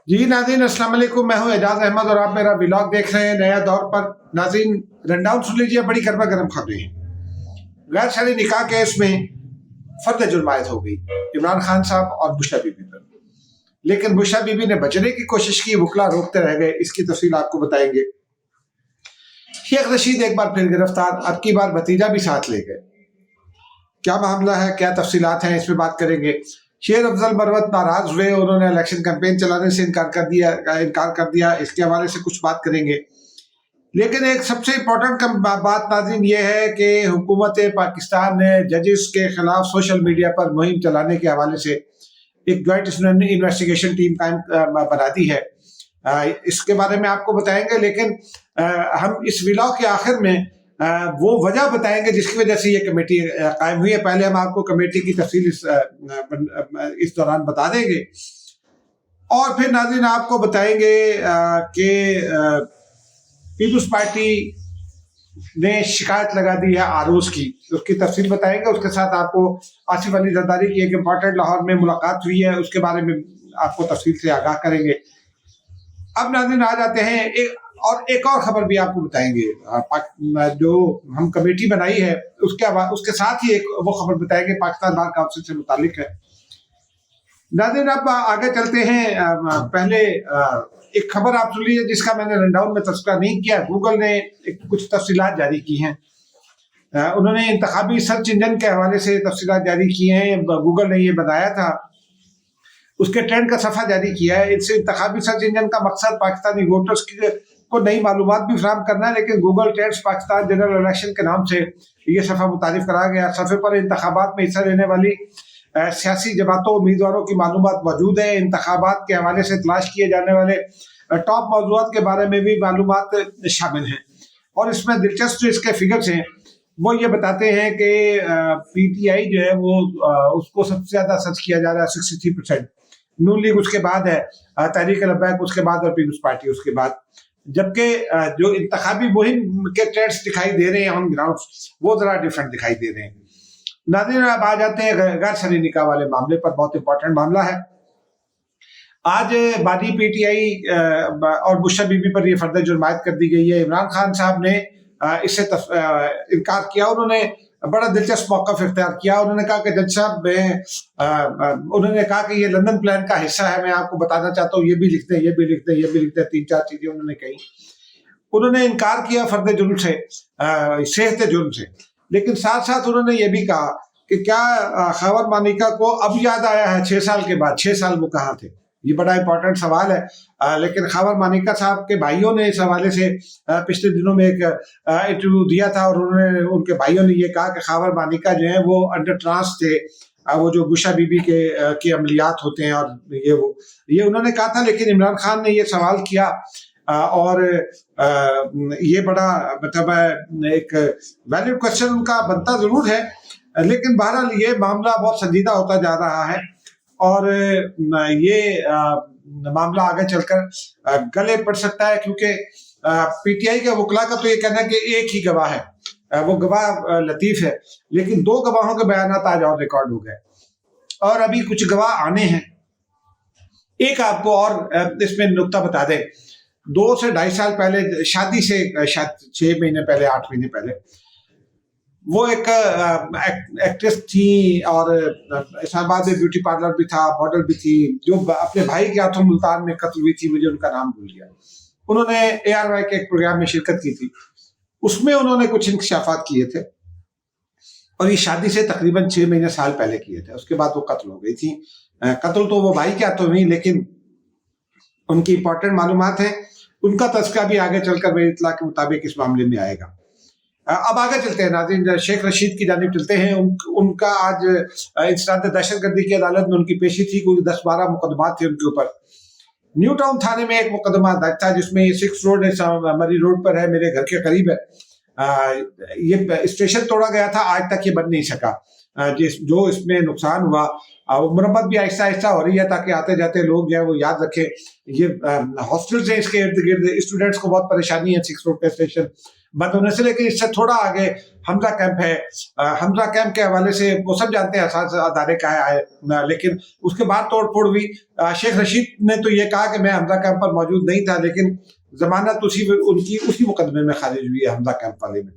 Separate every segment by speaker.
Speaker 1: जी नाज़रीन अस्सलाम वालेकुम, मैं हूं एजाज अहमद और आप मेरा व्लॉग देख रहे हैं नया दौर पर। नाज़रीन रनडाउन सुन लीजिए, बड़ी गर्मा गर्म खबरें हैं। गैर शरई निकाह केस में फर्द जुर्म आयद हो गई इमरान खान साहब और बुशरा बीबी पर, लेकिन बुशरा बीबी ने बचने की कोशिश की, वकला रोकते रह गए। इसकी तफसील आपको बताएंगे। शेख रशीद एक बार फिर गिरफ्तार, अब की बार भतीजा भी साथ ले गए। क्या मामला है, क्या तफसीलात हैं, इस पर बात करेंगे। शेर अफजल मरवत नाराज हुए, उन्होंने इलेक्शन कैंपेन चलाने से इनकार कर दिया। इसके हवाले से कुछ बात करेंगे। लेकिन एक सबसे इम्पोर्टेंट बात नाज़रीन ये है कि हुकूमत पाकिस्तान ने जजेस के खिलाफ सोशल मीडिया पर मुहिम चलाने के हवाले से एक ज्वाइंट इन्वेस्टिगेशन टीम बना दी है। इसके बारे में आपको बताएंगे, लेकिन हम इस व्लॉग के आखिर में वो वजह बताएंगे जिसकी वजह से ये कमेटी कायम हुई है। पहले हम आपको कमेटी की तफसील इस दौरान बता देंगे और फिर नाज़रीन आपको बताएंगे कि पीपल्स पार्टी ने शिकायत लगा दी है आरोज की, उसकी तफसील बताएंगे। उसके साथ आपको आसिफ अली जरदारी की एक इम्पॉर्टेंट लाहौर में मुलाकात हुई है, उसके बारे में आपको तफसील से आगाह करेंगे। अब नाज़रीन आ जाते हैं एक और खबर भी आपको बताएंगे। जो हम कमेटी बनाई है उसके साथ ही एक वो खबर बताएंगे पाकिस्तान बार काउंसिल से मुतालिक है। नाज़रीन अब आगे चलते हैं। पहले एक खबर आप सुन लीजिए जिसका मैंने रनडाउन में तस्करा नहीं किया। गूगल ने कुछ तफसीलात जारी की हैं। उन्होंने इंतखाबी सर्च इंजन के हवाले से तफसीलात जारी की हैं। गूगल ने ये बताया था, उसके ट्रेंड का सफा जारी किया है। इससे इंतखाबी सर्च इंजन का मकसद पाकिस्तानी वोटर्स को नई मालूमात भी फराहम करना है, लेकिन Google trends Pakistan general election के नाम से ये सफ़ा मुतारिफ करा गया। सफ़े पर इंतखाबात में हिस्सा लेने वाली सियासी जमातों उम्मीदवारों की मालूमात मौजूद है। इंतखाबात के हवाले से तलाश किए जाने वाले टॉप मौजूदात के बारे में भी मालूमात शामिल हैं। और इसमें दिलचस्प जो इसके फिगर्स हैं वो ये बताते हैं कि PTI जो है वो उसको सबसे ज़्यादा सर्च किया जा रहा है, 63%। नून लीग उसके बाद है, तहरीक लब्बैक उसके बाद और पीपल्स पार्टी उसके बाद। जबकि जो इंतखाबी मुहिम के ट्रेंड्स दिखाई दे रहे हैं ऑन ग्राउंड वो जरा डिफरेंट दिखाई दे रहे हैं। नाज़रीन अब आ जाते हैं गैर शरई निकाह वाले मामले पर। बहुत इंपॉर्टेंट मामला है। आज बादी PTI और बुशरा बीबी पर यह फर्द जुर्म आयद कर दी गई है। इमरान खान साहब ने इससे इनकार किया। उन्होंने बड़ा दिलचस्प मौक़िफ़ इख्तियार किया। उन्होंने कहा कि जज साहब उन्होंने कहा कि ये लंदन प्लान का हिस्सा है। मैं आपको बताना चाहता हूँ, ये भी लिखते हैं, ये भी लिखते हैं, ये भी लिखते हैं। 3-4 चीजें उन्होंने कही। उन्होंने इनकार किया फर्द जुर्म से, सेहत जुर्म से, लेकिन साथ साथ उन्होंने ये भी कहा कि क्या खैबर मानिका को अब याद आया है 6 साल के बाद? 6 साल वो कहाँ थे? ये बड़ा इंपॉर्टेंट सवाल है। लेकिन खैबर मानिका साहब के भाइयों ने इस हवाले से पिछले दिनों में एक इंटरव्यू दिया था और उनके भाइयों ने ये कहा कि खैबर मानिका जो है वो अंडर ट्रांस थे, वो जो बुशरा बीबी के अमलियात होते हैं, और ये उन्होंने कहा था। लेकिन इमरान खान ने ये सवाल किया और ये बड़ा मतलब एक वैलिड क्वेश्चन उनका बनता जरूर है, लेकिन बहरहाल ये मामला बहुत संजीदा होता जा रहा है और ये मामला आगे चलकर गले पड़ सकता है, क्योंकि PTI के वकला का तो ये कहना है कि एक ही गवाह है, वो गवाह लतीफ है, लेकिन 2 गवाहों के बयान आज और रिकॉर्ड हो गए और अभी कुछ गवाह आने हैं। एक आपको और इसमें नुक्ता बता दें, 2 से 2.5 साल पहले, शादी से शायद 6 महीने पहले, 8 महीने पहले, वो एक एक्ट्रेस थी और इस्लामाबाद में ब्यूटी पार्लर भी था, मॉडल भी थी, जो अपने भाई के हाथों मुल्तान में कत्ल हुई थी। मुझे उनका नाम भूल गया। उन्होंने ARY के एक प्रोग्राम में शिरकत की थी, उसमें उन्होंने कुछ इंकशाफात किए थे और ये शादी से तकरीबन 6 महीने साल पहले किए थे। उसके बाद वो कत्ल हो गई थी। कत्ल तो वो भाई के हाथों हुई, लेकिन उनकी इंपॉर्टेंट मालूमात है। उनका तस्करा भी आगे चलकर मेरी इत्तला के मुताबिक इस मामले में आएगा। अब आगे चलते हैं नाज़रीन, शेख रशीद की जानिब चलते हैं। उनका आज इंसदाद दहशतगर्दी की अदालत में उनकी पेशी थी। कोई 10-12 मुकदमात थे उनके ऊपर। न्यू टाउन थाने में एक मुकदमा दर्ज था जिसमें 6 रोड है, मरी रोड पर है, मेरे घर के करीब है। ये स्टेशन तोड़ा गया था, आज तक ये बन नहीं सका। जो इसमें नुकसान हुआ मुरम्मत भी आहिस्ता आहिस्ता हो रही है, ताकि आते जाते लोग जो है वो याद रखें। ये हॉस्टल्स हैं इसके इर्द गिर्द, स्टूडेंट्स को बहुत परेशानी है 6 रोड का स्टेशन। बंद होने से, लेकिन इससे थोड़ा आगे हमजा कैंप है। हमजा कैंप के हवाले से वो सब जानते हैं असास अदारे का है, लेकिन उसके बाद तोड़ फोड़ हुई। शेख रशीद ने तो ये कहा कि मैं हमजा कैंप पर मौजूद नहीं था, लेकिन जमानत उसी मुकदमे में खारिज हुई है हमजा कैंप वाले में।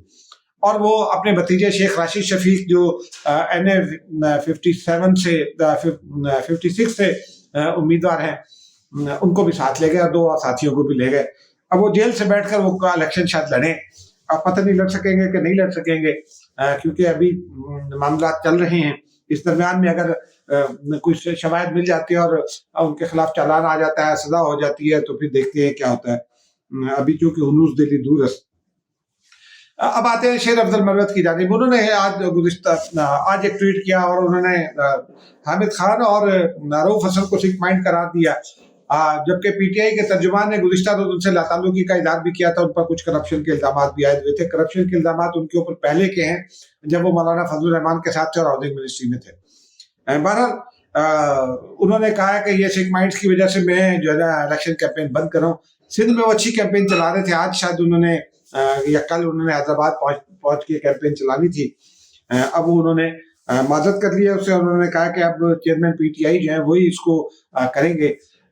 Speaker 1: और वो अपने भतीजे शेख राशिद शफीक जो NA 57 से 56 से उम्मीदवार हैं, उनको भी साथ ले गए और 2 और साथियों को भी ले गए। अब वो जेल से बैठकर वो इलेक्शन शायद लड़ें। अब पता नहीं लड़ सकेंगे कि नहीं लड़ सकेंगे, क्योंकि अभी मामला चल रहे हैं। इस दरमियान में अगर कुछ शवाहिद मिल जाती है और उनके खिलाफ चालान आ जाता है, सजा हो जाती है, तो फिर देखते हैं क्या होता है। अभी चूंकि हुनूस दिली दूर। अब आते हैं शेर अफजल मरवत की जानिब। उन्होंने आज एक ट्वीट किया और उन्होंने हामिद खान और रऊफ हसन को सिक माइंड करार दिया, जबकि PTI के तर्जुमान ने गुज़िश्ता रोज उनसे लाताल्लुकी का इज़हार भी किया था। उन पर कुछ करप्शन के इल्जाम भी आए हुए थे। करप्शन के इल्जाम उनके ऊपर पहले के हैं, जब वो मौलाना फजलुर रहमान के साथ थे और हाउसिंग मिनिस्ट्री में थे। बहरहाल उन्होंने कहा कि ये सिक माइंड्स की वजह से मैं जो है ना इलेक्शन कैंपेन बंद कर रहा हूँ। सिंध में वो अच्छी कैंपेन चला रहे थे। आज शायद उन्होंने या कल उन्होंने हैदराबाद पहुंच के कैंपेन चलानी थी। अब उन्होंने माजरत कर लिया उससे। उन्होंने कहा कि अब चेयरमैन PTI जो है वही इसको करेंगे।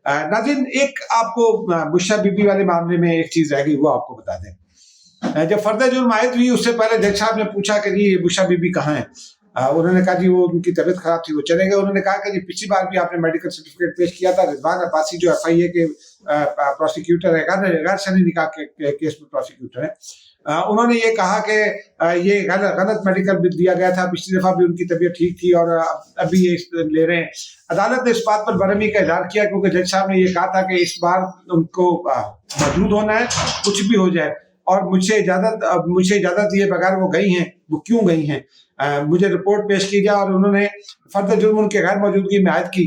Speaker 1: नाज़रीन, एक आपको बुशरा बीबी वाले मामले में एक चीज रह गई, वो आपको बता दें। जब फर्द जुर्म आयद हुई उससे पहले जज साहब ने पूछा कि जी बुशरा बीबी कहाँ है। उन्होंने कहा जी वो उनकी तबीयत खराब थी, वो चले गए। उन्होंने कहा कि जी पिछली बार भी आपने मेडिकल सर्टिफिकेट पेश किया था। रिजवान अब्बासी जो FIA के प्रोसिक्यूटर है, गैर शरई निकाह के केस में प्रोसिक्यूटर है, उन्होंने ये कहा कि ये गलत मेडिकल बिल दिया गया था। पिछली दफा भी उनकी तबीयत ठीक थी और अभी ये ले रहे हैं। अदालत ने इस बात पर बरहमी का इजहार किया, क्योंकि जज साहब ने ये कहा था कि इस बार उनको मौजूद होना है, कुछ भी हो जाए, और मुझे इजाजत दिए बगैर वो गई हैं। वो क्यों गई हैं, मुझे रिपोर्ट पेश की जाए। और उन्होंने फर्द जुर्म उनके गैर मौजूदगी में आयद की।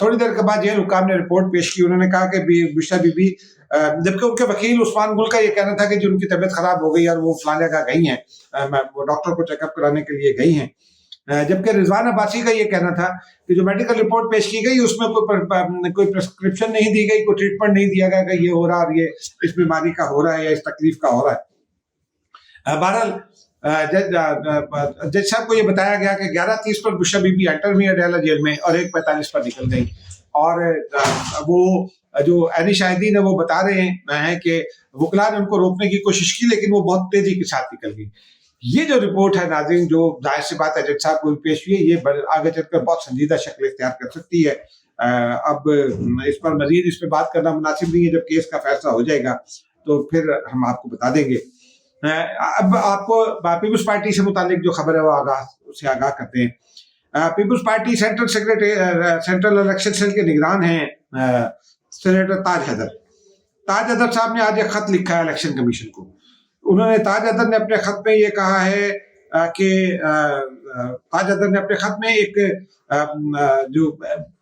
Speaker 1: थोड़ी देर के बाद जेल हुकाम ने रिपोर्ट पेश की। उन्होंने कहा कि बुशरा बीबी, जबकि उनके वकील उस्मान गुल का ये कहना था कि जो उनकी तबीयत खराब हो गई और वो फलाने जगह गई हैं, वो डॉक्टर को चेकअप कराने के लिए गई हैं। जबकि रिजवान अब्बासी का ये कहना था कि जो मेडिकल रिपोर्ट पेश की गई उसमें कोई प्रिस्क्रिप्शन नहीं दी गई, कोई ट्रीटमेंट नहीं दिया गया कि ये हो रहा और ये इस बीमारी का हो रहा है या इस तकलीफ का हो रहा है। बहरहाल जज साहब को ये बताया गया कि 11:30 पर बुशरा बीबी एंटर हुई अडयाला जेल में और 1:45 पर निकल गई। और वो जो ऐनी शाहिदीन है वो बता रहे हैं कि वकला ने उनको रोकने की कोशिश की, लेकिन वो बहुत तेजी के साथ निकल गई। ये जो रिपोर्ट है नाज़रीन, जो जाहिर सी बात है जज साहब को भी पेश हुई है, ये आगे चलकर बहुत संजीदा शक्ल इख्तियार कर सकती है। अब इस पर मजीद इस पर बात करना मुनासिब नहीं है। जब केस का फैसला हो जाएगा तो फिर हम आपको बता देंगे। अब आपको पीपल्स पार्टी से मुतालिक जो खबर है वो आगाह करते हैं। Peoples Party central election cell के निगरान हैं सेनेटर ताज हैदर साहब ने आज एक खत लिखा है इलेक्शन कमीशन को। उन्होंने ताज हैदर ने अपने खत में ये कहा है कि ताज हैदर ने अपने खत में एक जो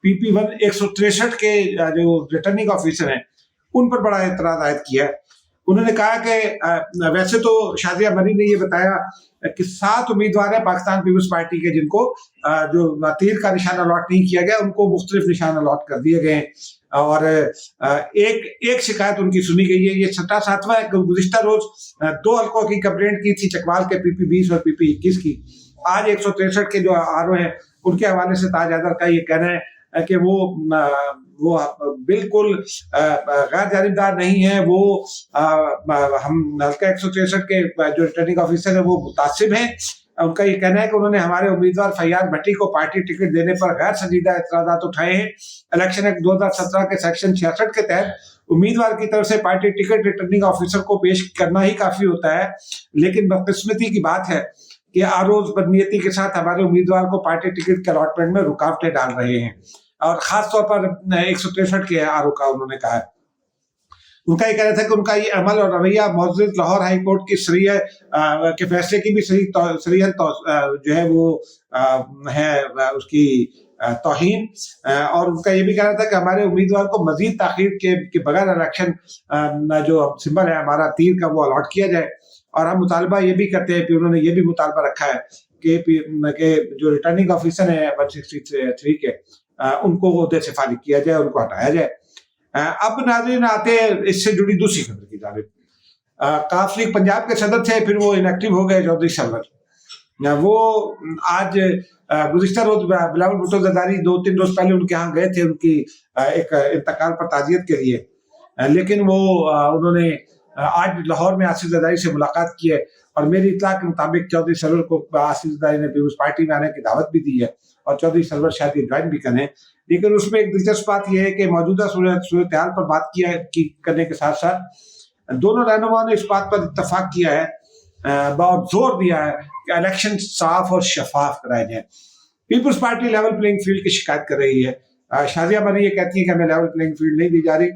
Speaker 1: PP1 163 के जो रिटर्निंग ऑफिसर हैं उन पर बड़ा एतराज आयद किया है। उन्होंने कहा कि वैसे तो शादिया मरी ने ये बताया कि 7 उम्मीदवार हैं पाकिस्तान पीपल्स पार्टी के जिनको जो तीर का निशान अलॉट नहीं किया गया, उनको मुख्तलिफ निशान अलॉट कर दिए गए और एक शिकायत उनकी सुनी गई है। ये 7वां है। गुज़िश्ता रोज 2 हल्कों की कंप्लेंट की थी, चकवाल के PP20 और PP21 की। आज 163 के जो RO हैं उनके हवाले से ताज हैदर का ये कहना है कि वो बिल्कुल गैर जानिबदार नहीं है। वो हम हल्का 163 के जो रिटर्निंग ऑफिसर है वो मुतासिब हैं। उनका ये कहना है कि उन्होंने हमारे उम्मीदवार फैयाज भट्टी को पार्टी टिकट देने पर गैर संजीदा एतराज़ात उठाए हैं। इलेक्शन एक्ट 2017 के सेक्शन 66 के तहत उम्मीदवार की तरफ से पार्टी टिकट रिटर्निंग ऑफिसर को पेश करना ही काफी होता है, लेकिन बदकिस्मती की बात है कि आरोज बदनीयती के साथ हमारे उम्मीदवार को पार्टी टिकट के अलॉटमेंट में रुकावटें डाल रहे हैं, और खासतौर पर 163 के RO का उन्होंने कहा है। उनका ये कहना था कि उनका ये अमल और रवैया मौजूद लाहौर हाई कोर्ट की सरिया के फैसले की भी सरीहन जो है वो है उसकी तौहीन, और उनका ये भी कहना था कि हमारे उम्मीदवार को मजीद ताखीर के बगैर इलेक्शन जो सिंबल है हमारा तीर का वो अलॉट किया जाए। और हम मुतालबा ये भी करते हैं कि उन्होंने ये भी मुतालबा रखा है कि जो रिटर्निंग ऑफिसर है 163 के उनको ओहदे से फारिग किया जाए, उनको हटाया जाए। अब नाज़रीन आते हैं इससे जुड़ी दूसरी खबर की जानिब। काफ लीग पंजाब के सदर थे, फिर वो इनएक्टिव हो गए चौधरी सरवर। वो आज गुज़िश्ता रोज बिलावल भुट्टो जरदारी 2-3 रोज पहले उनके यहाँ गए थे उनकी एक इंतकाल पर ताज़ियत के लिए, लेकिन वो उन्होंने आज लाहौर में आसिफ जरदारी से मुलाकात की है और मेरी इत्तला के मुताबिक चौधरी सरवर को आसिफ जरदारी ने पीपल्स पार्टी में आने की दावत भी दी है और चौधरी सरवर शायद ये ज्वाइन भी करें। लेकिन उसमें एक दिलचस्प बात यह है कि मौजूदा सूरत हाल पर बात करने के साथ साथ दोनों रहनुमाओं ने इस बात पर इत्तफाक किया है, बहुत जोर दिया है कि इलेक्शन साफ और शफाफ कराए जाए। Peoples Party level playing field की शिकायत कर रही है। शाजिया मरी ये कहती है कि हमें लेवल प्लेइंग फील्ड नहीं दी जा रही,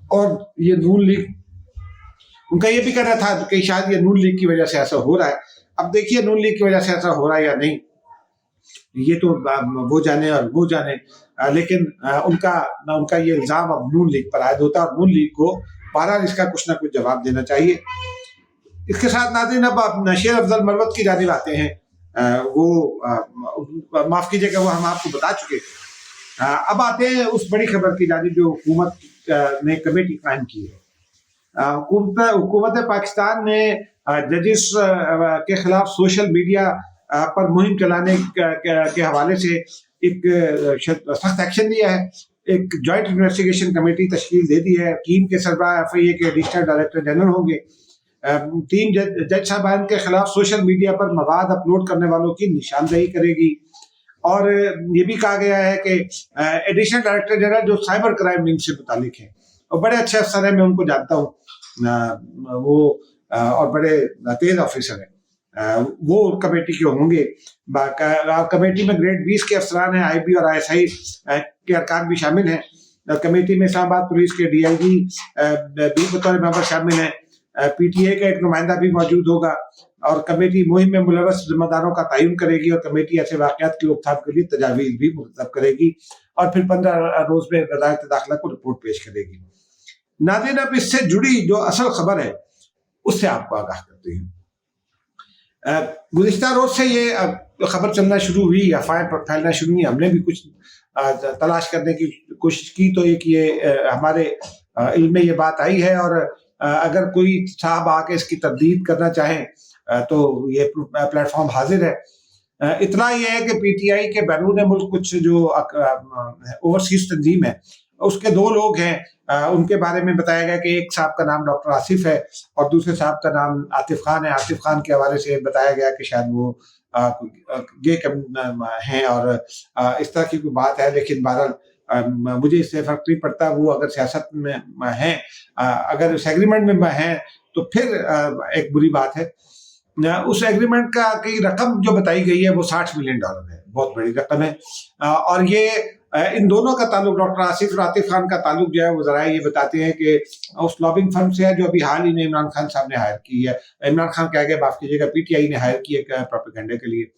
Speaker 1: और ये नून लीग, उनका ये भी कहना था कि शायद ये नून लीग की वजह से ऐसा हो रहा है। अब देखिए नून लीग की वजह से ऐसा हो रहा है या नहीं, ये तो वो जाने और वो जाने, लेकिन उनका ये इल्जाम अब नून लीग पर आयद होता है और नून लीग को बहरहाल इसका कुछ ना कुछ जवाब देना चाहिए। इसके साथ नाज़रीन अब शेर अफजल मरवत की जानिब आते हैं। वो माफ कीजिएगा, वो हम आपको बता चुके। अब आते हैं उस बड़ी खबर की जानिब जो हुकूमत ने कमेटी कायम की है। हुकूमत पाकिस्तान ने जजिस के खिलाफ सोशल मीडिया पर मुहिम चलाने के हवाले से एक सख्त एक्शन लिया है। एक जॉइंट इन्वेस्टिगेशन कमेटी तश्कील दे दी है। टीम के सरबराह FIA के एडिशनल डायरेक्टर जनरल होंगे। टीम जज साहबान के खिलाफ सोशल मीडिया पर मवाद अपलोड करने वालों की निशानदेही करेगी, और ये भी कहा गया है कि एडिशनल डायरेक्टर जनरल जो साइबर क्राइम विंग से मुतालिक है और बड़े अच्छे अफसर हैं, मैं उनको जानता हूँ, वो और बड़े तेज ऑफिसर हैं, वो कमेटी के होंगे। कमेटी में ग्रेड 20 के अफसरान हैं, IB और ISI के अरकान भी शामिल हैं। कमेटी में इस्लामाबाद पुलिस के DIG भी बतौर मेंबर शामिल हैं। PTA का एक नुमाइंदा भी मौजूद होगा, और कमेटी मुहिम में मुलव्वस जिम्मेदारों का तयन करेगी, और कमेटी ऐसे वाक़यात की रोकथाम के लिए तजावीज़ भी मुरतब करेगी, और फिर 15 रोज में वज़ारत दाखिला को रिपोर्ट पेश करेगी। नाज़रीन, अब इससे जुड़ी जो असल खबर है उससे आपको आगाह करते हैं। गुज़िश्ता रोज से ये खबर चलना शुरू हुई, अफवाहें फैलना शुरू हुई। हमने भी कुछ तलाश करने की कोशिश की तो एक ये हमारे इल्म में ये बात आई है, और अगर कोई साहब आके इसकी तर्दीद करना चाहें तो ये प्लेटफॉर्म हाजिर है। इतना ये है कि PTI के बैरून मुल्क कुछ जो ओवरसीज तंजीम है उसके 2 लोग हैं, उनके बारे में बताया गया कि एक साहब का नाम डॉक्टर आसिफ है और दूसरे साहब का नाम आतिफ खान है। आतिफ खान के हवाले से बताया गया कि शायद वो गे हैं और इस तरह की कोई बात है, लेकिन बहरहाल मुझे इससे फर्क नहीं पड़ता। वो अगर सियासत में हैं, अगर उस एग्रीमेंट में हैं तो फिर एक बुरी बात है। उस एग्रीमेंट की रकम जो बताई गई है वो $60 मिलियन है, बहुत बड़ी रकम है। और ये इन दोनों का ताल्लुक, डॉक्टर आसिफ और आतिफ खान का ताल्लुक जो है वो ज़राए ये बताते हैं कि उस लॉबिंग फर्म से है जो अभी हाल ही में इमरान खान साहब ने हायर की है। इमरान खान कह गए, माफ कीजिएगा, PTI ने हायर की है प्रोपेगेंडा के लिए।